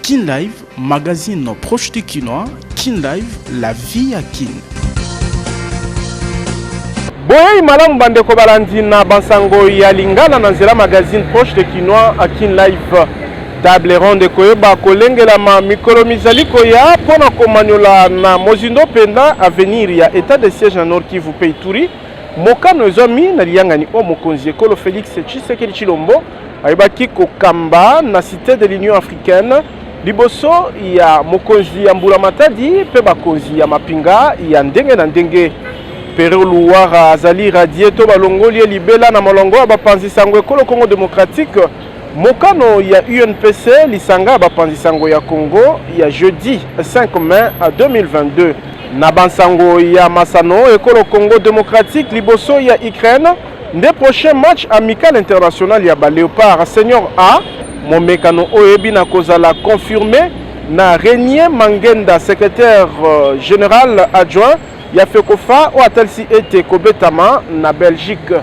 Kin Live, magazine proche du Kinois. Kin Live, la vie à Kin. Boye malamu bandeko balandi na bansango ya lingala na nzela magazine proche de Kinois à Kin Live. Table ronde koyeba kolengela ma mikolo mizali koya pona komanyola na mozindo penda avenir ya état de siège na Nord Kivu pe Ituri. Mokano zomi na liangani o mokonzi ekolo Félix Tshisekedi Tshilombo ayebaki kokamba na cité de l'Union africaine liboso ya mokonzi ya Mbula Matadi pe bakonzi ya mapinga ya ndenge na ndenge. Pero Luwara azali radie to balongoli libela na molongo ya bapanzi sango ekolo Congo démocratique. Mokano ya UNPC lisanga bapanzi sango ya Congo ya jeudi 5 mai 2022. Na bansango ya Masano ekolo Congo démocratique liboso ya Ukraine nde prochain match amical international ya ba Léopard Senior A momekano oyebi na kozala confirmé na Renier Mangenda secrétaire général adjoint ya Fekofa o atalsi ete kobetama na Belgique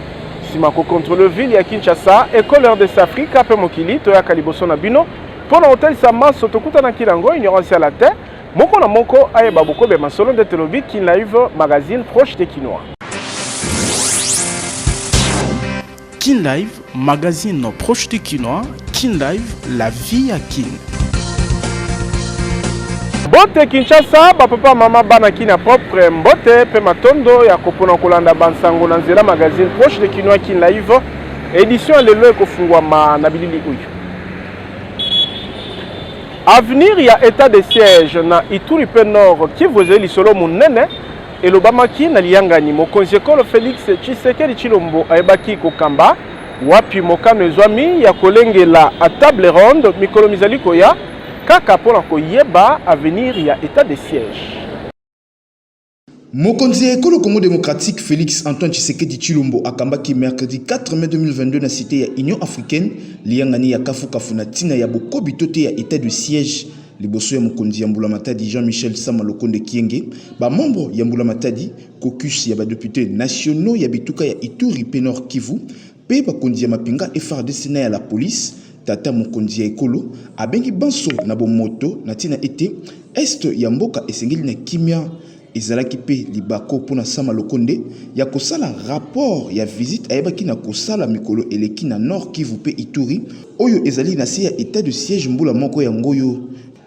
simako contre le ville ya Kinshasa école RDC Afrique pe mokili to ya kaliboso na bino pona hotel sama sotokuta na kilango ignorance à la terre moko na moko ayeba boko be masolo de telobi Kin Live magazine proche de Kinois. Kin Live, magazine proche du Kinois. Kin Live, la vie à Kin. Mbote Kinshasa, papa mama bana kina propre mbote pe matondo ya kopona kolanda bansango na nzela magazine proche de Kinois Kin Live édition lelo ekofungwa na bilili uyu. Avenir ya état de siège na Ituri pe Nord Kivu ezali solo munene elobamaki na liangani mokonzi ekolo Félix Tshisekedi Tshilombo ayebaki kokamba wapi mokano ezwami ya kolengela a table ronde mikolo mizali koya kaka pona koyeba avenir ya état de siège. Mokonzi ekolo Congo démocratique Félix Antoine Tshisekedi Tshilombo akambaki mercredi 4 mai 2022 na cité ya Union africaine liangani ya kafu na tina ya bokobi tote ya état de siège liboso ya mokonzi ya Mbula Matadi Jean-Michel Sama Lokonde Kienge ba membre ya Mbula Matadi caucus ya ba députés nationaux ya bituka ya Ituri pe Nord Kivu pe bakonzi ya mapinga FARDC na ya la police tata mokonzi ya ekolo abengi banso na bomoto na tina ete est ya mboka esengeli na kimia ezalaki pe libako pona Sama Lokonde ya kosala rapport ya visite ayebaki na kosala mikolo eleki na Nord Kivu pe Ituri oyo ezali na se ya état de siège mbula moko ya ngoyo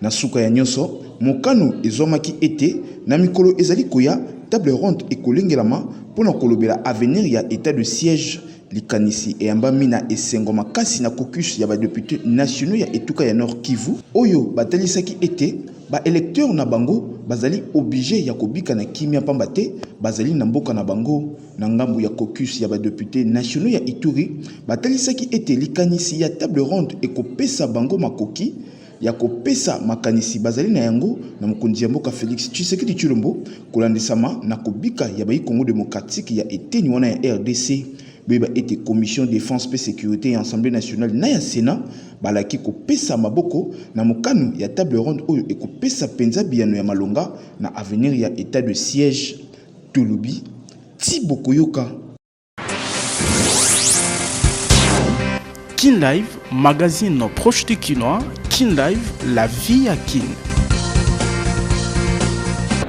na suka ya nyonso mokano ezomaki ete na mikolo ezali koya table ronde ekolengelama pona kolobela avenir ya état de siège likanisi eyambami na esengo makasi na caucus ya ba députés nationaux ya etuka ya Nord Kivu oyo batalisaki ete ba électeur na bango bazali obligé ya kobika na kimia pamba te bazali na mboka na bango na ngambu ya caucus ya ba députés nationaux ya Ituri batalisaki ete likanisi ya table ronde ekopesa bango makoki ya kopesa makanisi bazali na yango na mokonzi ya mboka Félix Tshisekedi Tshilombo kolandisama na kobika ya ba Congo démocratique ya eteni wana ya RDC beba ete commission défense pe sécurité et assemblée nationale na ya Sénat balaki kopesa maboko na mokano ya table ronde oyo ekopesa penza biano ya malonga na avenir ya état de siège tolobi Tiboko yoka. Kin Live, magazine proche du Kinois. Kin Live, la vie à Kin.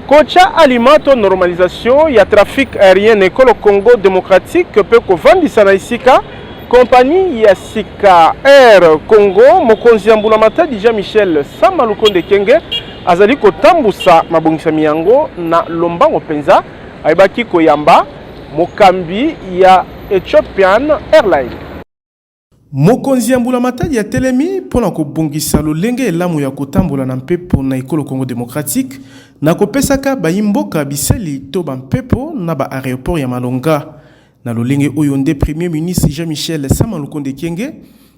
Kocha alimato normalisation ya trafic aérien ekolo Congo démocratique pe kovandisa na isika compagnie ya Sika Air Congo mokonzi ya Mbula Matadi Jean-Michel Sama Lokonde Kienge azali kotambusa mabongisami yango na lombango penza ayebaki koyamba mokambi ya Ethiopian Airlines. Mokonzi ya Mbula Matadi ya telemi pona kobongisa lolenge elamu ya kotambola na mpepo na ekolo Congo démocratique na kopesaka bayimboka biseli to bampepo na ba aéroport ya Malonga na lolenge oyo nde premier ministre Jean-Michel Sama Lokonde Kienge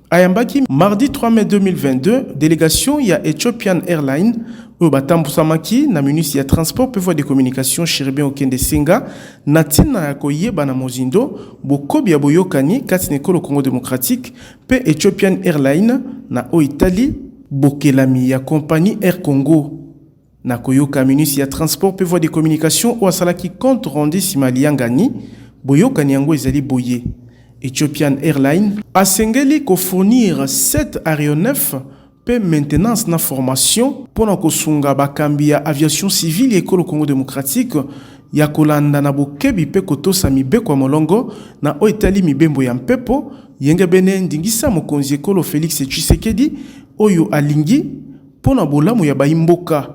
ayambaki mardi 3 mai 2022 délégation ya Ethiopian Airlines oyo batambusamaki na ministre ya transport pe voie de communication Chéribien Okende Senga na tina ya koyeba na mozindo bokobi ya boyokani kati na ekolo Congo démocratique pe Ethiopian Airlines na o Italie bokelami ya compagnie Air Congo na koyoka ministre ya transport pe voie de communication o asalaki compte rendu simaliangani boyokani yango ezali boye Ethiopian Airlines a sengeli ko fournir 7 aéronefs pe maintenance na formation pona kosunga bakambi ya aviation civile ya ekolo Congo démocratique ya kolanda na bokebi pe kotosa mibeko ya molongo na oyo etali mibembo ya mpepo yenge bene ndingisa mokonzi ekolo Félix Tshisekedi oyo alingi pona bolamu ya baimboka.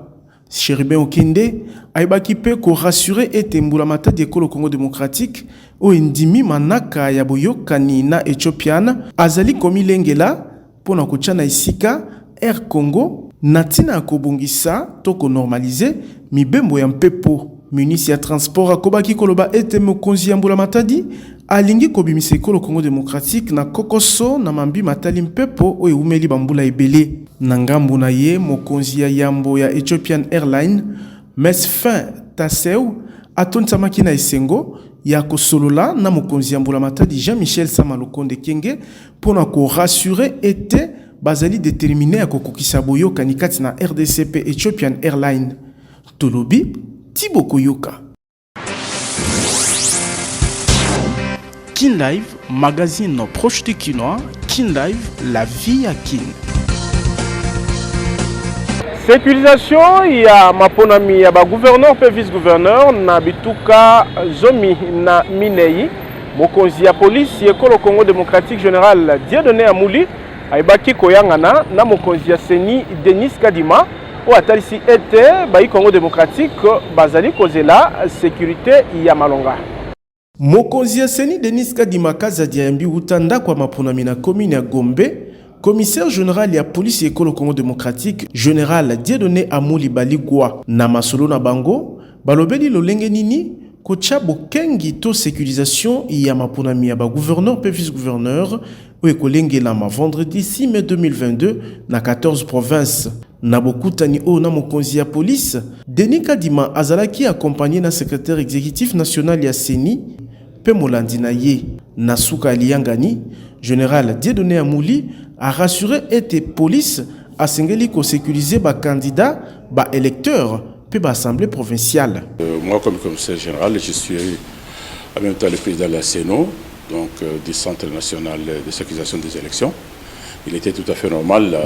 Cherubin Okende ayebaki pe ko rassurer ete mbula matadi ekolo Congo démocratique oyo ndimi manaka ya boyokani na Ethiopian azali komilengela pona kochana isika Air Congo na tina kobongisa to ko normaliser mibembo ya mpepo. Ministre ya transport akobaki koloba ete mokonzi ya mbula matadi alingi kobimisa ekolo Congo démocratique na kokoso na mambi matali mpepo oyo umeli bambula ebele. Na ngambu na ye mokonzi ya yambo ya Ethiopian Airline Mesfin Taseu atonsamaki na esengo ya kosolola na mokonzi ya mbula matadi Jean-Michel Sama Lukonde Kenge pona ko rassurer ete bazali déterminé ya kokokisa boyokani kati na RDC pe Ethiopian Airline. Tolobi Thibaut Koyoka. Kin Live, magazine proche de Kinois. Kin Live, la vie à Kin. Sécurisation ya maponami ya ba gouverneur pe vice gouverneur na bituka zomi na minei mokonzi ya police ekolo Congo démocratique général Dieudonné Amouli aibaki koyangana na mokonzi ya Seni Denis Kadima o atalisi ete ba Congo démocratique bazali kozela sécurité ya malonga. Mokonzi ya Seni Denis Kadima Kazadi yambi utanda kwa maponami na commune ya Gombe. Commissaire général ya police ekolo Congo démocratique général Dieudonné Amouli Baligwa na masolo na bango balobeli lolenge nini kocha bokengi to sécurisation ya maponami ya ba gouverneur pe vice gouverneur o ekolengela ma vendredi 6 mai 2022 na 14 provinces. Na bokutani o na mokonzi ya police Denis Kadima azalaki accompagné na secrétaire exécutif national ya Seni pe molandi na ye na suka aliyangani général Dieudonné Amouli a rassuré ete police a sengeli ko sécuriser ba candidat ba électeur pe ba assemblée provinciale. Moi comme commissaire général, je suis en même temps le président de la CENO, donc du Centre national de sécurisation des élections. Il était tout à fait normal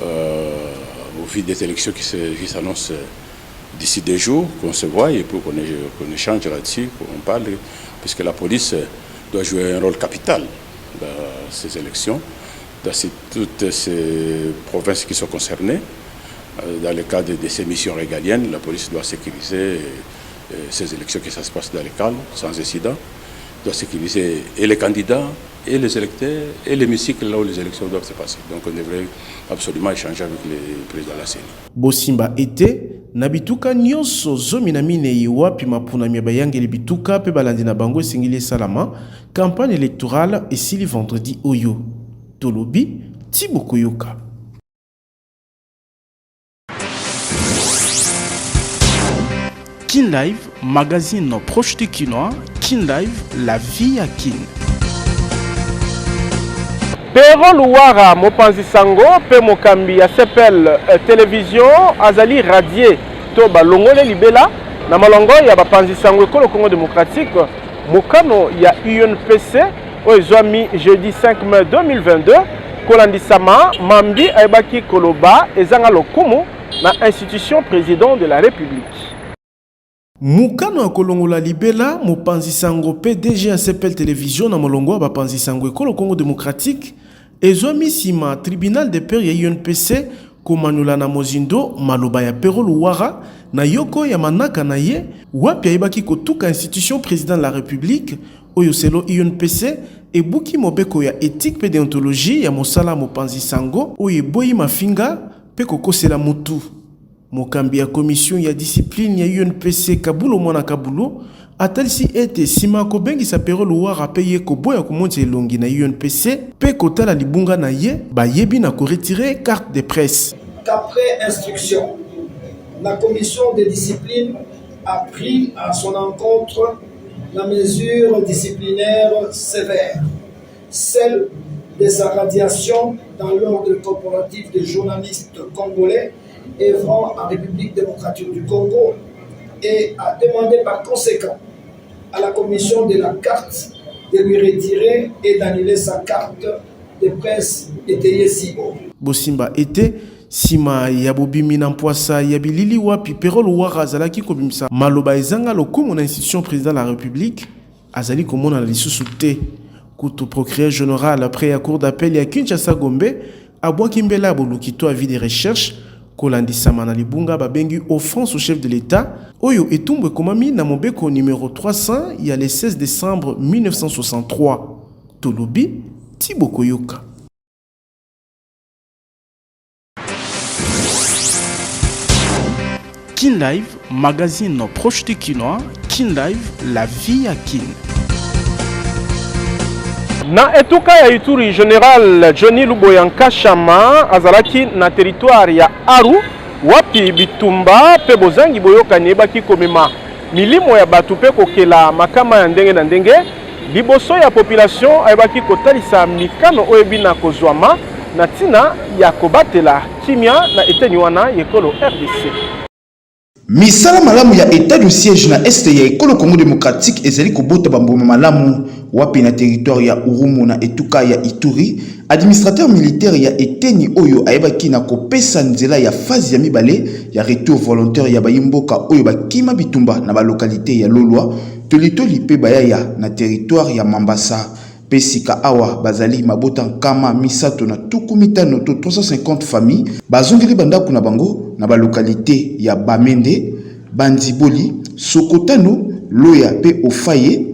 au vu des élections qui s'annoncent d'ici 2 jours qu'on se voit et pour qu'on échange là-dessus, qu'on parle, puisque la police doit jouer un rôle capital dans ces élections, dans toutes ces provinces qui sont concernées. Dans le cadre de ces missions régaliennes, la police doit sécuriser ces élections, que ça se passe dans le calme, sans incident, doit sécuriser et les candidats, et les électeurs, et l'hémicycle là où les élections doivent se passer. Donc on devrait absolument échanger avec le président de la CENI. Bosimba était nabituka nyonso zomi na minei wapi mapunami bayangeli bituka pe balandi na bango singili salama campagne électorale esili vendredi oyo. Tolobi Thibaut Koyoka. Kin Live, magazine proche de Kinois. Kin Live, la vie à Kin. Pero Luwara mopanzi sango pe mokambi ya sepel télévision azali radié to balongole libela na malongo ya bapanzi sango ekolo Congo démocratique mokano ya UNPC ozwami jeudi 5 mai 2022 kolandisama mambi aibaki koloba ezanga lokumu na institution président de la République. Mukano ya kolongola libela mopanzi sango PDG ya sepel télévision na molongo ya bapanzi sango ekolo Congo démocratique ezwami sima tribunal de paix ya UNPC komanula na mozindo maloba ya Pero Luwara na yoko ya manaka na ye wapi aibaki kotuka institution président de la République oyo selo UNPC ebuki mobeko ya éthique pe déontologie ya mosala mopanzi sango oyo eboyi mafinga pe kokosela mutu. Mokambi ya commission ya discipline ya UNPC Kabulo mwana Kabulo atalisi ete sima kobengisa Pero Luwara pe ye koboya komonti elongi na UNPC pe kotala libunga na ye bayebi na ko retirer carte de presse. Qu'après instruction, la commission de discipline a pris à son encontre la mesure disciplinaire sévère, celle de sa radiation dans l'ordre corporatif des journalistes congolais œuvrant en République démocratique du Congo et a demandé par conséquent à la commission de la carte de lui retirer et d'annuler sa carte de presse étayé si haut. Bosimba était sima ya bobimi na mpwasa ya bilili wapi Perol Ouattara azalaki kobimisa maloba ezanga lokumu na institution président de la République azali komona na lisusu te kutu procureur général après ya cour d'appel ya Kinshasa Gombe abwaki mbela bolukito avis de recherche kolandisama na libunga babengi offense au chef de l'État oyo etumbu ekomami na mobeko numéro 300 ya le 16 décembre 1963 tolobi Thibaut Koyoka. Kin Live, magazine proche du Kinois, Kin Live, la vie à Kin. Na etuka ya Ituri General Johnny Luboyanka Chama azalaki na territoire ya Aru wapi bitumba pe bozangi boyoka nebaki komema milimo ya batu pe kokela makama ya ndenge na ndenge liboso ya population ayebaki kotalisa mikano oyebi na kozwama na tina ya kobatela kimia na eteni wana yekolo RDC. Misala malamu ya état de siège na este ya ekolo Congo démocratique ezali kobota bamboma malamu wapi na territoire ya Urumu na etuka ya Ituri. Administrateur militaire ya eteni oyo ayebaki na kopesa nzela ya phase ya mibale ya retour volontaire ya bayimboka oyo bakima bitumba na ba localité ya Lolwa tolitoli pe bayaya na territoire ya Mambasa. Pesika awa bazali mabota nkama misato na tuku mitano to 350 familles bazongeli bandaku na bango na ba localité ya Bamende, Bandiboli, Sokotano, Loya pe Ofaye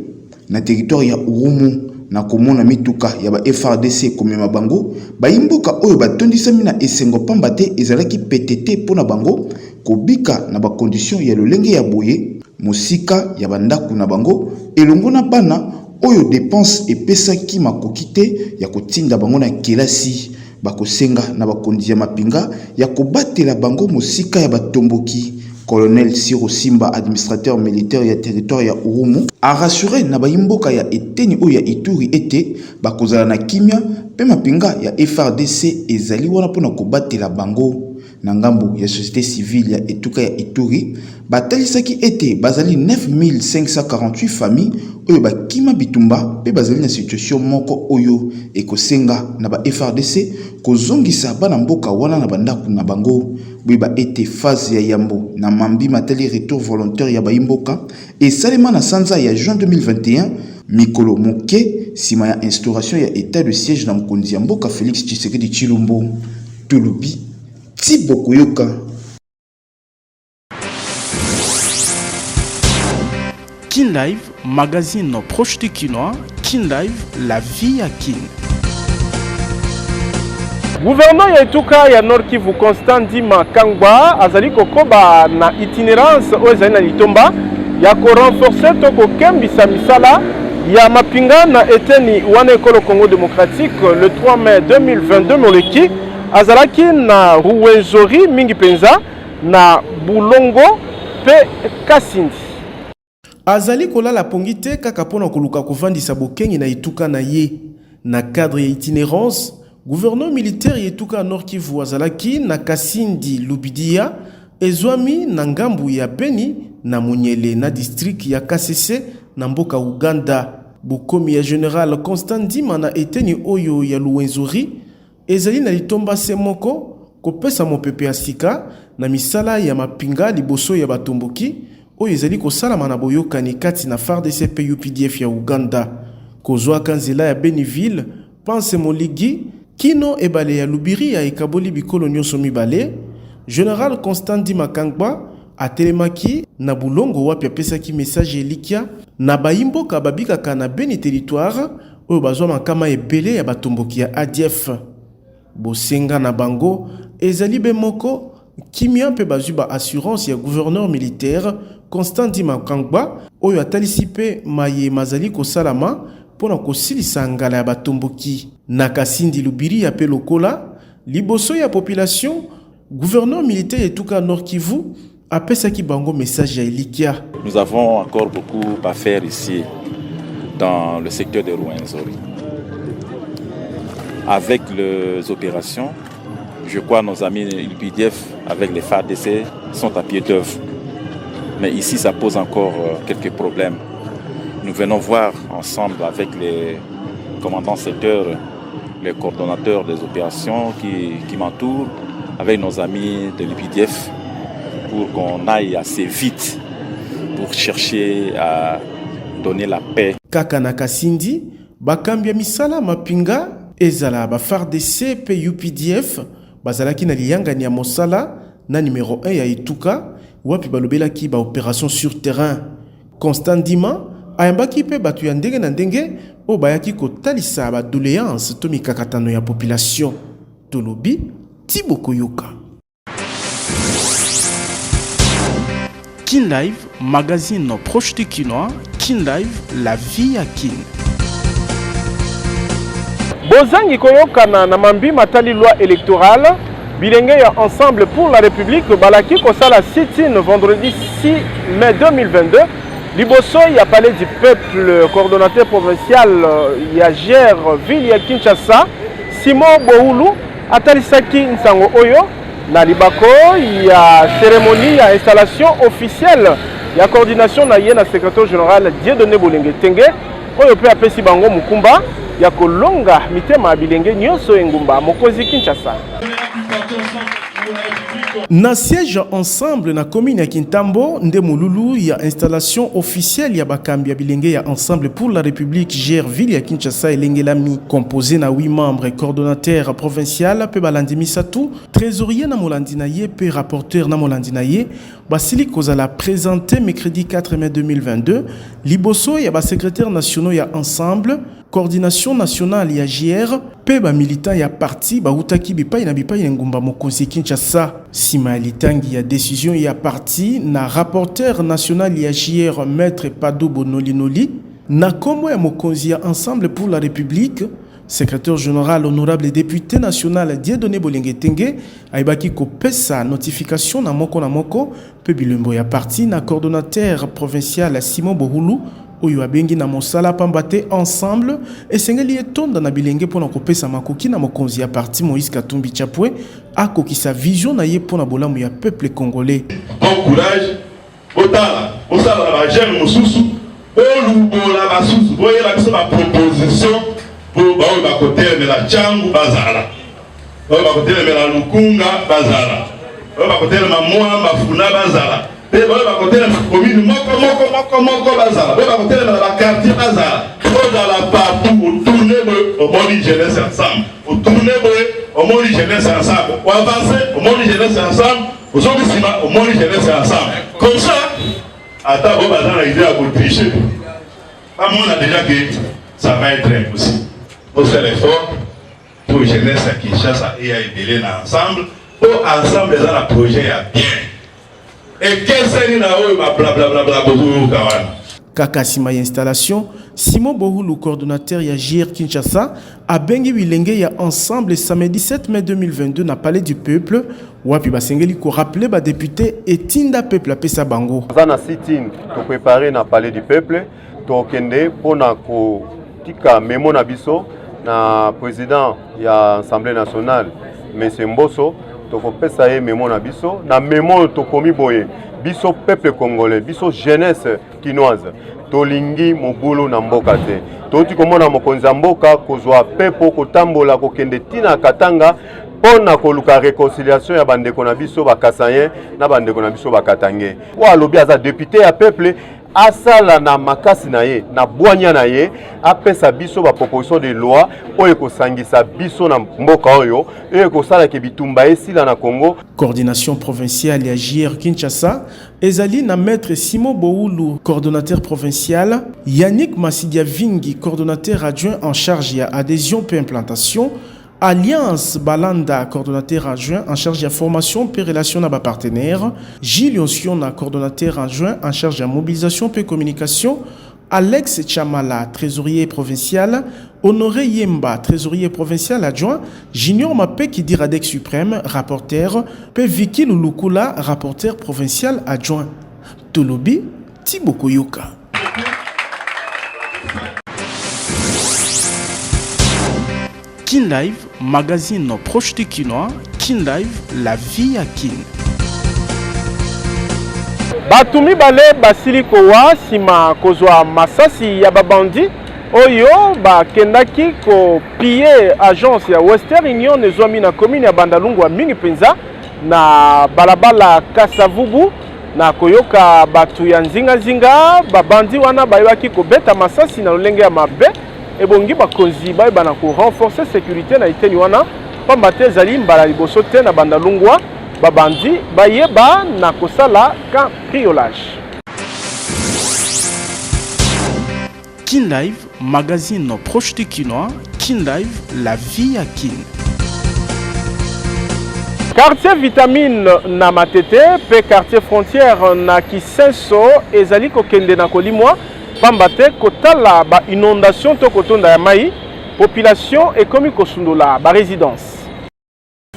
na territoire ya Urumu na komona mituka ya ba FRDC komema bango bayimboka oyo batondisami na esengo pamba te ezalaki petete pona bango kobika na ba condition ya lolenge ya boye musika ya bandaku na bango elongo na bana oyo dépense epesaki makoki te ya kotinda bango na kelasi bakosenga na bakondi ya mapinga ya kobatela bango musika ya batomboki. Colonel Siro Simba, administrateur militaire ya territoire ya Urumu, a rassuré na bayimboka ya eteni oyo ya Ituri ete bakozala na kimia pe mapinga ya FRDC ezali wana pona kobatela bango. Na ngambo ya société civile ya etuka ya Ituri batalisaki ete bazali 9548 familles oyo bakima bitumba pe bazali na situation moko oyo ekosenga na ba FRDC kozongisa bana mboka wana na bandaku na bango. Biba ete phase ya yambo na mambi matali retour volontaire ya bayimboka et salema na sanza ya juin 2021 mikolo moke sima ya instauration ya état de siège na mkonzi ya mboka Félix Tshisekedi Tshilombo. Tulubi Thibaut Koyoka. Kin Live, magazine proche du Kinois, Kin Live, la vie à Kin. Gouverneur ya etuka ya Nord Kivu Constant Ndima Kangba azali kokoba na itinérance oyo ezali na litomba ya korenforcer to kokembisa misala ya mapinga na eteni wana ekolo Congo démocratique le 3 mai 2022 moleki azalaki na Ruwenzori mingi penza na Bulongo pe Kasindi. Azali kolala pongi te kaka pona koluka kovandisa bokengi na etuka na ye na cadre ya itinérance. Gouverneur militaire yetuka Nord Kivu azalaki na Kasindi Lubidia ezwami na ngambu ya Beni na Munyele na district ya Kasese na mboka Uganda. Bukomi ya General Constant Ndima na eteni oyo ya Luwenzori ezali na litomba se moko kopesa mopepe ya sika na misala ya mapinga liboso ya batomboki oyo ezali kosalama na boyokani kati na FARDC pe UPDF ya Uganda. Kozwa kanzela ya Beniville, Pense Moligi, Kino ebale ya Lubiri ya ekaboli bikolo nyonso mibale, General Constant Ndima Kangba atelemaki na Bulongo wapi apesaki message elikia na bayimboka babikaka na Beni territoire oyo bazwa makama ebele ya batomboki ya ADF. Bosenga na bango ezali be moko kimia pe bazwi ba assurance ya gouverneur militaire Constant Ndima Kangba oyo atalisi pe maye mazali kosalama pona kosilisa ngala ya batomboki na Kasindi Lubiri ya pe lokola liboso ya population. Gouverneur militaire etuka Nord Kivu apesaki bango message ya elikia. Nous avons encore beaucoup à faire ici dans le secteur de Ruwenzori. Avec les opérations, je crois que nos amis UPDF avec les FARDC sont à pied d'œuvre. Mais ici, ça pose encore quelques problèmes. Nous venons voir ensemble avec les commandants secteurs les coordonnateurs des opérations qui m'entourent, avec nos amis de l'UPDF, pour qu'on aille assez vite pour chercher à donner la paix. Kaka Kasindi, bakambia misala mapinga ezala ba FARDC pe UPDF bazalaki na liyangani ya mosala na numéro 1 ya Ituka wapi balobelaki ba opération sur terrain. Constant Dima ayambaki pe batu ya ndenge na ndenge o bayaki kotalisa ba doléance to mikakatano ya population. Tolobi Thibaut Koyoka. Kin Live, magazine proche du Kinois. Kin Live, la vie à Kin. Bozangi koyokana na mambi matali loi électorale bilenge ya Ensemble pour la République balaki kosala sit-in vendredi 6 mai 2022 liboso ya palais du peuple coordonnateur provincial ya gère ville ya Kinshasa Simon Bohulu atalisaki nsango oyo na libako ya cérémonie ya installation officielle ya coordination na ye na secrétaire général Dieudonné Bolenge Tenge oyo pe apesi bango mukumba ya kolonga mitema bilenge nyonso engumba mokozi Kinshasa. Na siège ensemble na commune ya Kintambo nde mululu ya installation officielle ya bakambi ya bilenge ya Ensemble pour la République gère ville ya Kinshasa elengelami composé na 8 membres coordonnateur provincial pe balandi misatu trésorier na molandi na ye pe rapporteur na molandi na ye basili kozala présenté mercredi 4 mai 2022 liboso ya ba secrétaire nationaux ya Ensemble coordination nationale ya JR pe ba militant ya parti ba utaki bipai na bipai ngumba mokonzi Kinshasa sima litangi ya décision ya parti na rapporteur national ya JR maître Pado Bonolinoli na kombo ya mokonzi ya Ensemble pour la République secrétaire général honorable député national Dieudonné Bolenge Tenge aibaki kopesa notification na moko pe bilembo ya parti na coordonnateur provincial Simon Bohulu oyo abengi na mosala pambate Ensemble esengeli etonda na bilenge pona kopesa makoki na mokonzi ya parti Moïse Katumbi Chapwe akokisa vision na ye pona bolamu ya peuple congolais. Bon courage, botala, osala ba jeune mususu, olubola basusu, boyela biso ba proposition pour ba ba côté de la changu bazala. Ba côté de la lukunga bazala. Ba côté de mamwa mafuna bazala. Ba côté de la commune moko bazala. Ba côté de la quartier bazala. Dans la partout pour tourner au monde jeunesse ensemble. Pour tourner au monde jeunesse ensemble. Pour avancer au monde jeunesse ensemble. Au monde jeunesse ensemble. Comme ça, à ta bonne bazala idée à vous tricher. Pas monde a déjà que ça va être impossible. Pour faire l'effort pour jeunesse à Kinshasa et à aider ensemble. Pour ensemble dans le projet à bien. Et quel c'est là où blablabla kawana. Kaka sima ya installation, Simon Bohulu, coordonnateur ya JR Kinshasa, a bengi bilenge ya Ensemble samedi 7 mai 2022 na Palais du Peuple, wapi basengeli ko rappeler ba député etinda peuple apesa bango. Zana sit-in to préparer na Palais du Peuple, to kende pona ko tika memo na biso na président ya Assemblée nationale Monsieur Mboso, to ko pesa ye memo na biso, na memo to komi boye. Biso peuple congolais, biso jeunesse kinoise, tolingi mobulu na mboka te. Toti komona mokonzi mboka kozwa pepo kotambola kokende tina katanga pona koluka réconciliation ya bandeko na biso bakasayen na bandeko na biso bakatange. Wa lobi aza député ya peuple asala na makasi na ye na bwanya na ye apesa biso ba proposition de loi oyo kosangisa biso na mboka oyo oyo kosala ke bitumba esila na Congo. Coordination provinciale ya JR Kinshasa ezali na maître Simon Bohulu, coordonnateur provincial, Yannick Masidia Vingi, coordonnateur adjoint en charge ya adhésion et implantation, Alliance Balanda, coordonnateur adjoint en charge de la formation et relation avec les partenaires. Gilles Yonsiona, coordonnateur adjoint en charge de la mobilisation et communication. Alex Chamala, trésorier provincial. Honoré Yemba, trésorier provincial adjoint. Junior Mapé qui dit Radec Suprême, rapporteur. P. Vicky Lulukula, rapporteur provincial adjoint. Tolobi, Thibaut Koyoka. Kin Live, magazine proche du Kinois. Kin Live, la vie à Kin. Batumi bale basili kowa sima kozwa masasi ya babandi oyo bakendaki kopiller agence ya Western Union ezwami na commune ya Bandalungwa mingi penza na balabala Kasavubu na koyoka batu ya nzinga babandi wana bayaki kobeta masasi na lolenge ya mabe ebongi bakonzi bayeba na ko renforcer sécurité na iteni wana pamba te ezali mbala liboso te na Bandalungwa babandi bayeba na kosala cambriolage. Kin Live, magazine proche de Kinois. Kin Live, la vie à Kin. Quartier Vitamine na Matete, pe quartier Frontière na Kisenso, ezali kokende na kolimwa, pambate kotala ba inondation to kotonda ya mai, population ekomi kosundola ba résidence.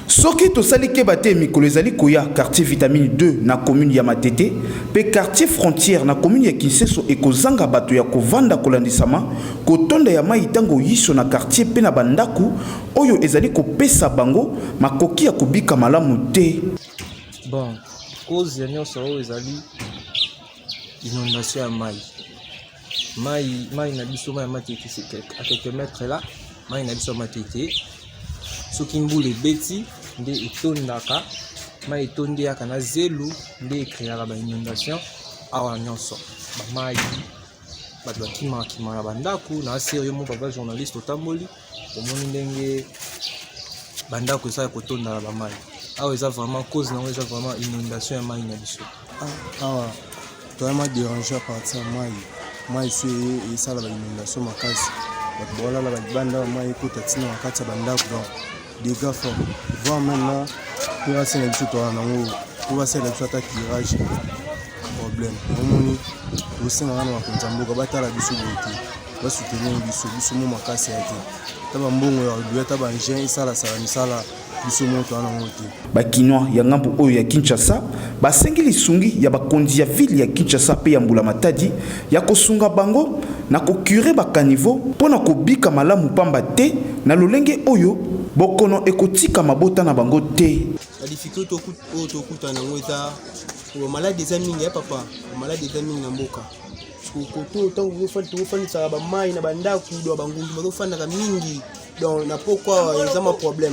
Soki tosali kebate mikolo ezali koya quartier Vitamine 2 na commune ya Matete pe quartier Frontière na commune ya Kinseso ekozanga bato ya kovanda kolandisama kotonda ya mai tango yiso na quartier pe na bandaku oyo ezali kopesa bango makoki ya kubika malamu te. Bon, cause ya nyonso oyo ezali inondation ya mai. Mai na biso mai ya Matete à quelques mètres là, mai na biso ya Matete. Soki mbula ebeti nde etondaka mai etondiaka na zelu nde ekreaka bainondation awa nyonso bamai bato bakimaka bandako na ase oyo moko baba journaliste otamboli omoni ndenge bandako esala kotondaka bamai awa eza vraiment cause nango eza vraiment inondation ya mai na biso awa toyama déranger à partir ya mai so esala bainondation makasi bato baolala balibanda bamai ekota ntina na kati ya bandako donc dégâts forts. Voir maintenant, pour la scène de tout en haut, pour la scène de tout à tirage, problème. Au sein de la Contambo, battre la biso beauté, va soutenir biso mon casse à été. Taba mbongo ya doit taba ngien sala misala biso moto ana moto. Ba Kinois ya ngambo oyo ya Kinshasa, ba sengeli sungi ya bakonzi ya ville ya Kinshasa pe ya Mbula Matadi ya kosunga bango na kokure ba caniveau pona kobika malamu pamba te na lolenge oyo bokono ekotika mabota na bango te. La difficulté au tokuta na ngota pour malade des amis ya papa, malade des amis na mboka. Koto tango kofani sa ba mai na bandaku do bangundu bazofanda ka mingi donc na pourquoi ezama problème.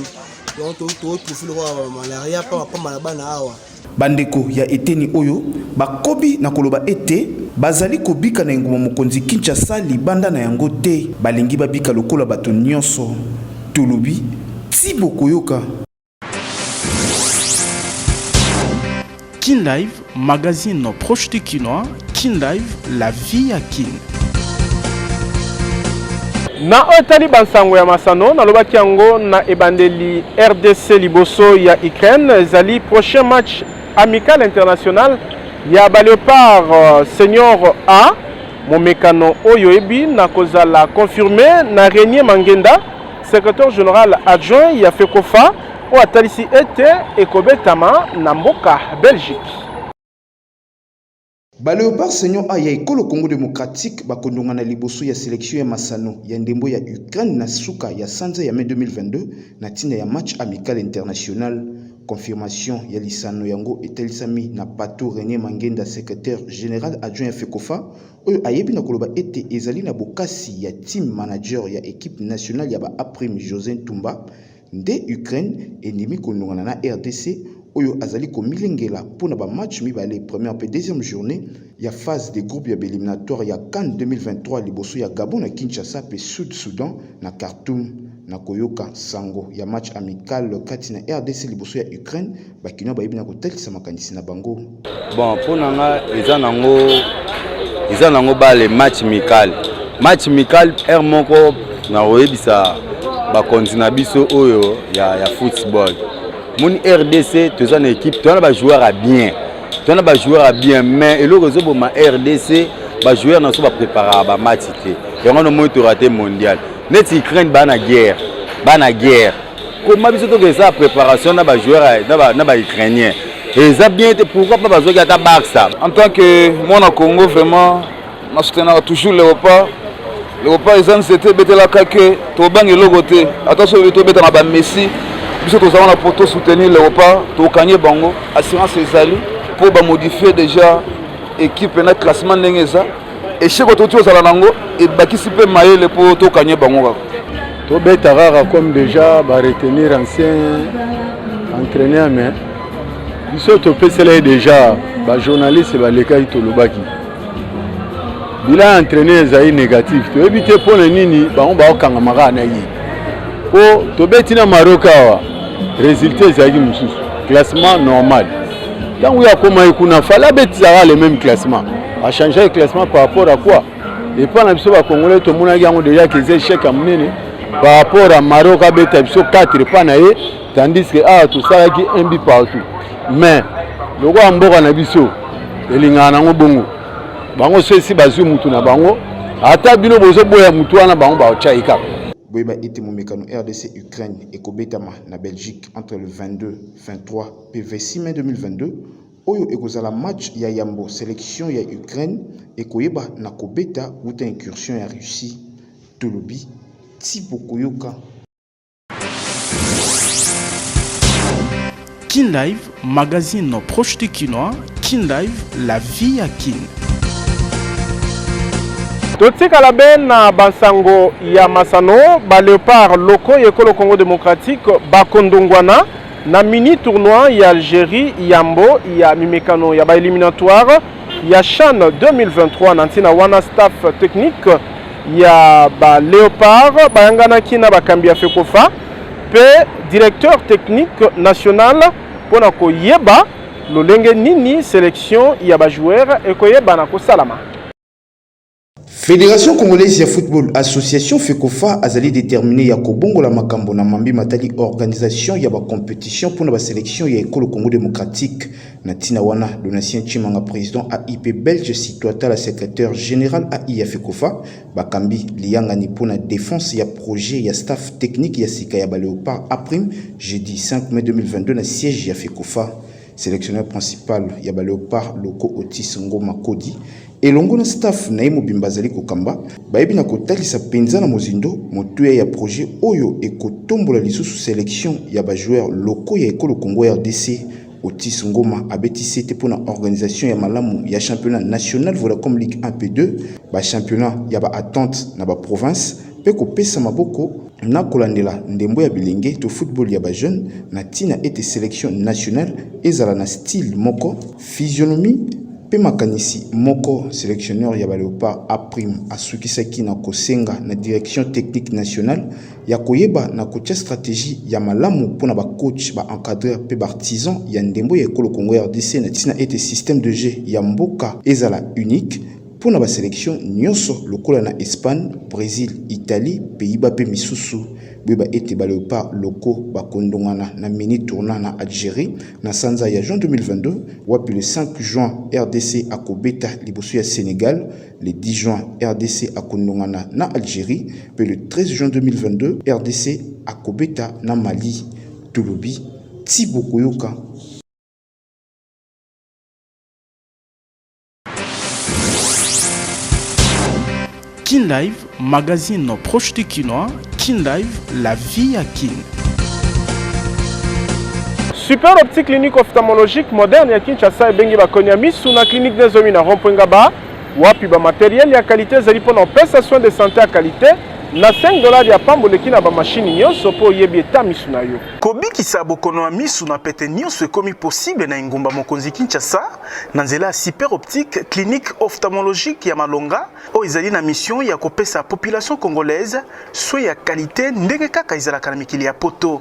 Donc to trouver le malaria pa malabana awa. Bandeko ya eteni oyo bakobi na koloba ete bazali kobika na ngoma mokonzi Kinshasa libanda na yango te balingi babika lokola bato nyonso tulubi Tibo Koyoka. Kin Live, magazine proche de Kinois. Kin Live, la vie à Kin. Na otali bansango ya masano na lobaki yango na ebandeli RDC liboso ya Ukraine zali prochain match amical international ya Léopard senior A momekano oyo ebi na kozala confirmé na Renier Mangenda secrétaire général adjoint ya FECOFA o atalisi ete ekobetama na mboka Belgique. Léopard senior A ya ekolo Congo démocratique bakondonga na liboso ya sélection ya masano ya ndembo ya Ukraine na suka ya sanza ya mai 2022 na tina ya match amical international. Confirmation ya lisano yango etelisami na Pato Renier Mangenda secrétaire général adjoint ya FECOFA oyo ayebi na koloba ete ezali na bokasi ya team manager ya équipe nationale ya ba Aprime José Ntumba nde Ukraine endimi kolongana na RDC oyo azali komilengela pona ba match mibale première et deuxième journée ya phase des groupes ya éliminatoire ya CAN 2023 liboso ya Gabon na Kinshasa pe Sud Soudan na Khartoum na koyoka sango ya match amical kati na RDC liboso ya Ukraine bakino bayebi na kotelisa makanisi na bango. Bon pona nga eza nango bale match amical er moko na oyebisa bakonzi na biso oyo ya football. Mon RDC toza na équipe toza na ba joueur à bien mais eloko zo ma RDC ba joueur na so ba préparer ba match te yango no mo to raté mondial net Ukraine bana guerre comment biso to que ça préparation na ba joueur na ba ukrainien et ça bien pourquoi pas bazo ki ta Barça en tant que moi na Congo vraiment na soutenir toujours Léopard ils ont c'était betela kake to bangi logo te attention to beta na ba Messi biso to za na poto soutenir Léopard to kanye bango assurance ezali pour ba modifier déjà équipe na classement ndengeza échec otoki ozala nango ebakisi mpe mayele mpo tokanye bango kaka tobeta kaka comme déjà baretenir ancien entraîneur mais biso topesela ye déjà bajournaliste balekaki tolobaki bila entraîneur ezali négatif toyebi te mpona nini bango baokangama kaka na ye mpo tobeti na Maroc awa résultat ezalaki mosusu classement normal ntango oyo akoma ye kuna fala abetisaka le même classement achange le classement par rapport à quoi epa na biso bakongolais tomonaki yango déjà keza échec ya monene par rapport à Maroc abeta biso 4 pa na ye tandis que awa tosalaki un but partout mais lokola mboka na biso elingaka nango bongo bango so esi bazwi mutu na bango ata bino bozoboya mutu wana bango baotya ye kaka boyeba ete momekano RDC Ukraine ekobetama na Belgique entre le 22 23 pe 26 mai 2022 oyo ekozala match ya yambo sélection ya Ukraine ekoyeba na kobeta uta incursion ya Russie tolobi tipo koyoka. Kin Live, magazine proche de Kinois. Kin Live, la vie à Kin. totikala be na bansango ya masano baléopard loko yekolo Congo démocratique bakondongwana na mini tournoi ya Algérie yambo ya mimekano ya baéliminatoire ya CHAN 2023 na ntina wana staff technique ya baléopard bayanganaki na bakambi ya FECOFA pe directeur technique national mpona koyeba lolenge nini sélection ya bajoueur ekoyeba na kosalama. Fédération Congolaise de Football Association FECOFA azali déterminé ya kobongola makambo na mambi matali organisation ya ba compétition pour la sélection ya école Congo démocratique na tina wana Donatien Chimanga président AIP belge citoata la secrétaire général AI ya FECOFA bakambi lianga ni pour la défense ya projet ya staff technique ya sika ya ba Léopard Aprime jeudi 5 mai 2022 na siège ya FECOFA sélectionneur principal ya ba Léopard loko Otis Ngoma Kodi elongo na staff na yemo bimbazali kokamba bayebi na kotalisa penza na mozindo motuya ya projet oyo ekotombola lisusu sélection ya ba joueurs locaux ya école Congo RDC Otis Ngoma abeti sete pour na organisation ya malamu ya championnat national Vodacom Ligue 1 P2 ba championnat ya ba attente na ba province pe kopesa maboko na kolandela ndembo ya bilenge to football ya ba jeune na tina ete sélection nationale ezala na style moko physionomie pe makanisi moko sélectionneur ya ba Léopard Aprime asukisaki na kosenga na direction technique nationale ya koyeba na kotia stratégie ya malamu pona ba coach ba encadreur pe ba artisan ya ndembo ya école Congo RDC na tina ete système de jeu ya mboka ezala unique pona ba sélection nyonso lokola na Espagne, Brésil, Italie, Pays-Bas pe misusu beba ete ba Léopard loko bakondongana na mini tournoi na Algérie na sanza ya juin 2022 wapi le 5 juin RDC akobeta liboso ya Sénégal, le 10 juin RDC akondongana na Algérie pe le 13 juin 2022 RDC akobeta na Mali tolobi Thibaut Koyoka. Kin Live, magazine proche de Kinois. Kin Live, la vie à Kin. Super optique clinique ophtalmologique moderne ya Kinshasa ebengi bakonya misu na clinique des hommes na Rond-Point wapi ba matériel ya qualité zali pona pesa soin de santé à qualité na $5 ya pamboleki na ba machine nyonso po yebi eta misu na yo. Kobikisa bokono ya misu na pete nyonso ekomi possible na ingumba mokonzi Kinshasa na nzela super optique clinique ophtalmologique ya Malonga o ezali na mission ya kopesa population congolaise soin ya qualité ndenge kaka ezalaka na mikili ya poto.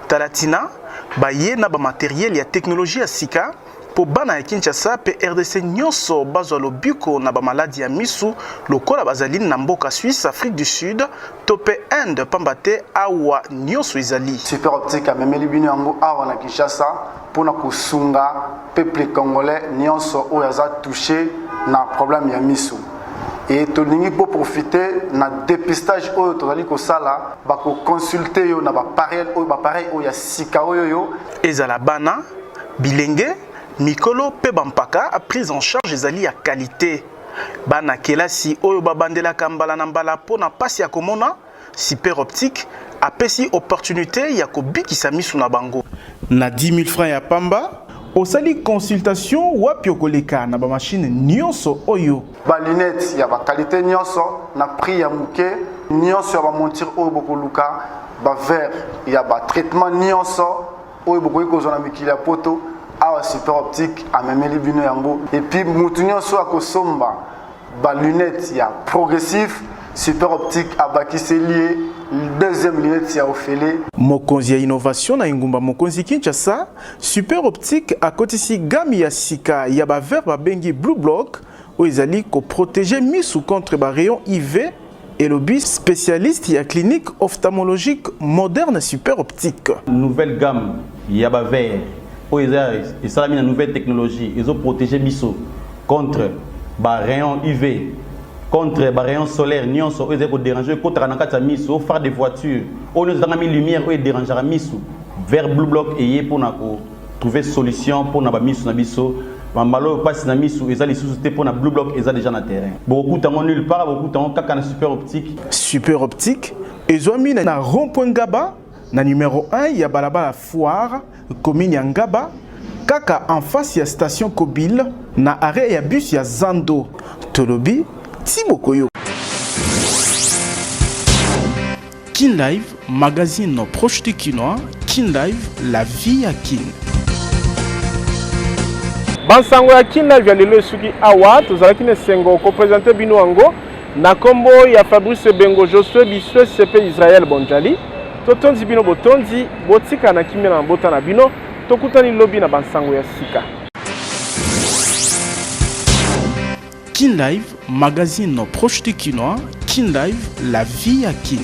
Talatina baye na ba matériel ya technologie ya sika po bana ya Kinshasa pe RDC nyonso bazwa lobiko na ba maladie ya misu lokola bazali na mboka Suisse, Afrique du Sud, tope Inde pambate awa nyonso ezali. Super optique amemeli bino yango awa na Kinshasa pona kosunga peuple congolais nyonso oyo aza touché na problème ya misu. Et tolingi pour profiter na dépistage oyo tozali kosala bako consulter yo na ba pareil oyo ya sika oyo yo ezala bana bilenge mikolo pe bampaka a prise en charge ezali ya qualité bana kelasi oyo babandelaka mbala na mbala pona pasi ya komona super optique apesi opportunité ya kobikisa misu na bango na 10 000 francs ya pamba osali consultation wapi okoleka na ba machine nyonso oyo. Ba lunettes ya ba qualité nyonso na prix ya muke nyonso ya ba monture oyo bokoluka ba verre ya ba traitement nyonso oyo bokoki kozona mikili ya poto awa Super Optique amemeli bino yango et puis mutu nyonso akosomba ba lunettes ya progressif Super Optique abakiseli deuxième lunette ya ofele. Mokonzi ya innovation na ingumba mokonzi Kinshasa, Super Optique akotisi gami ya sika ya ba verre ba bengi Blue Block où ils allaient protéger misu contre ba rayon UV et le bis spécialiste ya clinique ophtalmologique moderne Super Optique. Nouvelle gamme ya ba verre où ils ont mis une nouvelle technologie, ils ont protégé misu contre ba rayon UV, contre les rayons solaires, nous avons dérangé contre la mise au phare des voitures. On nous a mis lumière et déranger la mise vers Blue Block et pour trouver solution pour la mise sur la mise. Malo passe na mise et ça les sous-sociétés pour la Blue Block et ça déjà na terrain. Beaucoup de temps nulle part, beaucoup de temps kaka na Super Optique. Super Optique ils ont mis na rond-point Ngaba na numéro 1 ya balabala foire commune ya Ngaba kaka en face ya station Kobil na arrêt ya bus ya Zando Tolobi Timokoyo. Kin Live, magazine proche du Kinois. Kin Live, la vie à Kin. Bansango ya Kin Live ya lelo suki awa tozalaki ne sengo ko présenter bino ango na kombo ya Fabrice Bengo Josué Biswe CP Israël Bonjali totonzi bino botonzi botika na kimia na mbota na bino tokutani lobi na bansango ya sika. Kin Live, magazine proche du Kinois. Kin Live, la vie à Kin.